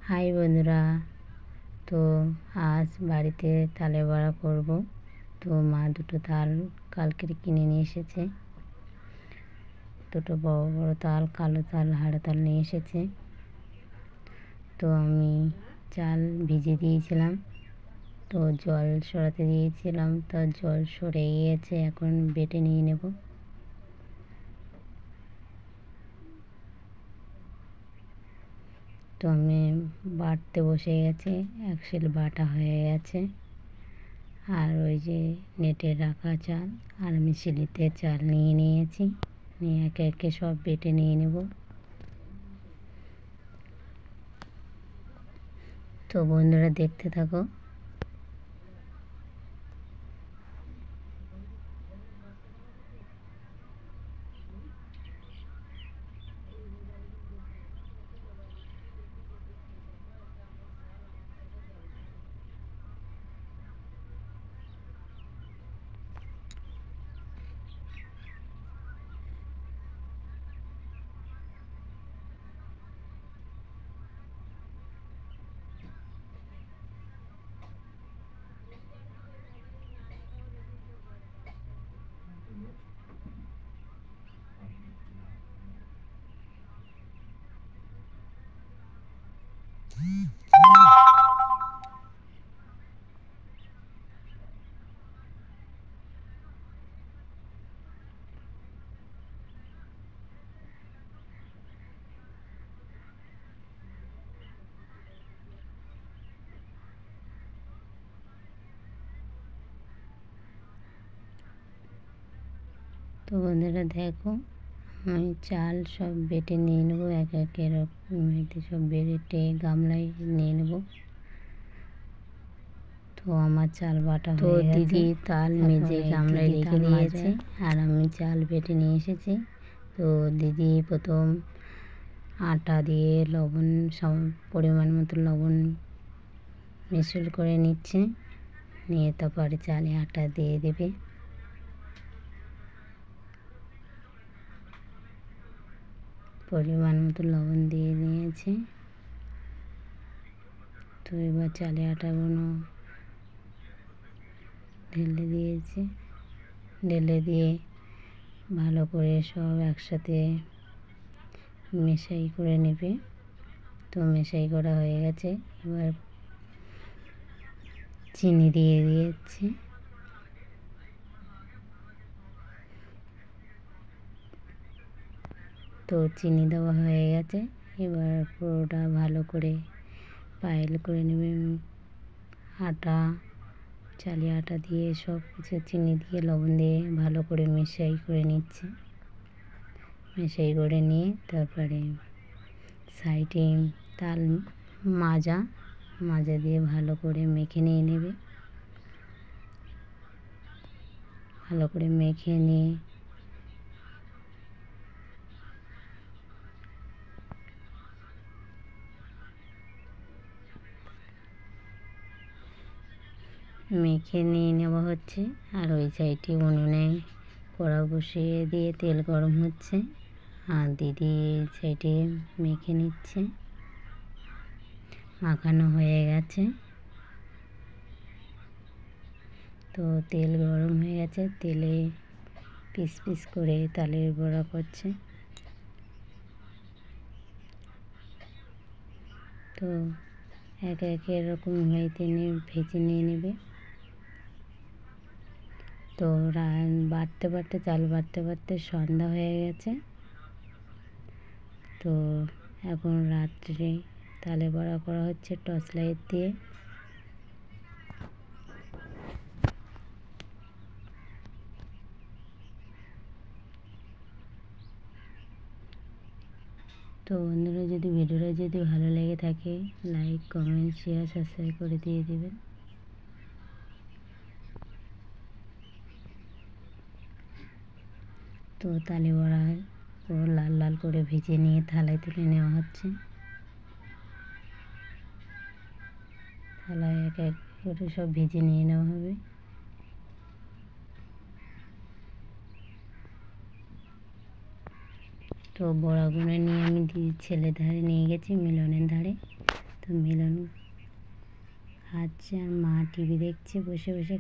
High বন্ধুরা, তো আজ বাড়িতে তালের বড়া করব। তো মা দুটো তাল কালকে কিনে নিয়ে এসেছে। দুটো বড় বড় তাল, কালো তাল, হাড় তাল নিয়ে এসেছে। তো আমি চাল ভিজে দিয়েছিলাম, তো জল সরাতে দিয়েছিলাম, তো জল সরে গিয়েছে। এখন বেটে নিয়ে নেব। তো আমি বাটতে বসে গেছি, এক শিল বাটা হয়ে গেছে। আর ওই যে নেটে রাখা চাল, আর আমি শিলিতে চাল নিয়ে নিয়েছি, নিয়ে একে একে সব বেটে নিয়ে নেব। তো বন্ধুরা দেখতে থাকো। তো বন্ধুরা দেখো, আমি চাল সব বেটে নিয়ে নেবো, এক এক এরকম সব বেটে গামলায় নিয়ে নেব। তো আমার চাল বাটা হয়ে গেছে। দিদি তাল মেজে গামলায় রেখে দিয়েছে, আর আমি চাল বেটে নিয়ে এসেছি। তো দিদি প্রথম আটা দিয়ে লবণ, সব পরিমাণ মতো লবণ মিশ্রণ করে নিচ্ছে, নিয়ে তারপরে চালে আটা দিয়ে দেবে। পরিমাণ মতো লবণ দিয়ে নিয়েছে। তো এবার চালে আটাগুলো ঢেলে দিয়েছে, ঢেলে দিয়ে ভালো করে সব একসাথে মেশাই করে নেবে। তো মেশাই করা হয়ে গেছে। এবার চিনি দিয়ে দিয়েছি। তো চিনি দেওয়া হয়ে গেছে। এবার পুরোটা ভালো করে পায়েল করে নেবে। আটা, চালে আটা দিয়ে সব কিছু চিনি দিয়ে লবণ দিয়ে ভালো করে মেশাই করে নিচ্ছে। মেশাই করে নিয়ে তারপরে সাইডে তাল মাজা দিয়ে ভালো করে মেখে নিয়ে নেবে। ভালো করে মেখে নিয়ে নেওয়া হচ্ছে। আর ওই সাইডে উনুনে কড়া বসিয়ে দিয়ে তেল গরম হচ্ছে, আর দিদি সাইডে মেখে নিচ্ছে। মাখানো হয়ে গেছে। তো তেল গরম হয়ে গেছে, তেলে পিস পিস করে তালের বড়া করছে। তো এক এক এরকম হইতে ভেজে নিয়ে নেবে। তো বাড়তে বাড়তে চাল বাড়তে বাড়তে সন্ধ্যা হয়ে গেছে। তো এখন রাত্রে তালে বড়া করা হচ্ছে টর্চ লাইট দিয়ে। তো বন্ধুরা, যদি ভিডিওটা যদি ভালো লেগে থাকে, লাইক, কমেন্ট, শেয়ার, সাবস্ক্রাইব করে দিয়ে দেবেন। তো তালে বড়া পুরো লাল লাল করে ভেজে নিয়ে থালায় তুলে নেওয়া হচ্ছে। থালায় এক এক করে সব ভেজে নিয়ে নেওয়া হবে। তো বড়াগুলো নিয়ে আমি ছেলের ধারে নিয়ে গেছি, মিলনের ধারে। তো তো মিলন খাচ্ছে আর মা টিভি দেখছে বসে বসে।